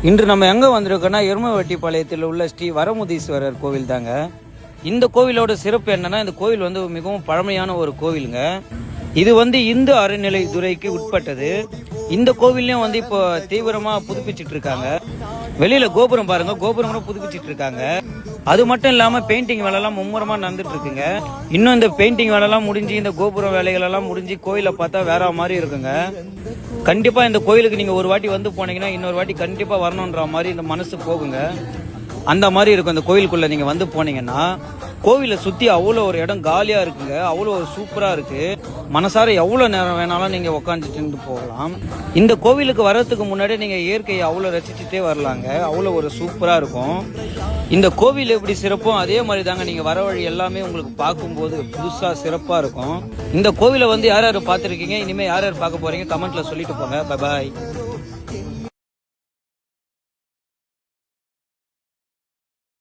இன்று நம்ம எங்க வந்திருக்கோம்னா எருமவெட்டிப்பாளையத்தில் உள்ள ஸ்ரீ வரமுதீஸ்வரர் கோவில் தாங்க. இந்த கோவிலோட சிறப்பு என்னன்னா, இந்த கோவில் மிகவும் பழமையான ஒரு கோவிலுங்க. இது இந்து அறநிலைத்துறைக்கு உட்பட்டது. இந்த கோவிலையும் இப்போ தீவிரமா புதுப்பிச்சிட்டு இருக்காங்க. வெளியில கோபுரம் பாருங்க, கோபுரம் கூட புதுப்பிச்சிட்டு இருக்காங்க. அது மட்டும் இல்லாம பெயிண்டிங் வேலை எல்லாம் மும்முரமா நடந்துட்டு இருக்குங்க. இன்னும் இந்த பெயிண்டிங் வேலை எல்லாம் முடிஞ்சு, இந்த கோபுரம் வேலைகள் எல்லாம் முடிஞ்சு கோயிலை பார்த்தா வேற மாதிரி இருக்குங்க. கண்டிப்பா இந்த கோயிலுக்கு நீங்க ஒரு வாட்டி போனீங்கன்னா இன்னொரு வாட்டி கண்டிப்பா வரணும்ன்ற மாதிரி இந்த மனசு போகுங்க. அந்த மாதிரி இருக்கும். இந்த கோயிலுக்குள்ள நீங்க போனீங்கன்னா கோவிலை சுத்தி அவ்வளோ ஒரு இடம் காலியா இருக்குங்க. அவ்வளோ ஒரு சூப்பரா இருக்கு. மனசார எவ்வளவு நேரம் வேணாலும் நீங்க உக்காந்துட்டு போகலாம். இந்த கோவிலுக்கு வர்றதுக்கு முன்னாடி நீங்க இயற்கையை அவ்வளோ ரசிச்சுட்டே வரலாங்க. அவ்வளோ ஒரு சூப்பரா இருக்கும். இந்த கோவில் எப்படி சிறப்போ அதே மாதிரி தாங்க நீங்க வர வழி எல்லாமே உங்களுக்கு பார்க்கும்போது புதுசா சிறப்பா இருக்கும். இந்த கோவிலை யார் யார் பார்த்துருக்கீங்க, இனிமே யார் யார் பார்க்க போறீங்க கமெண்ட்ல சொல்லிட்டு போங்க. பாய்.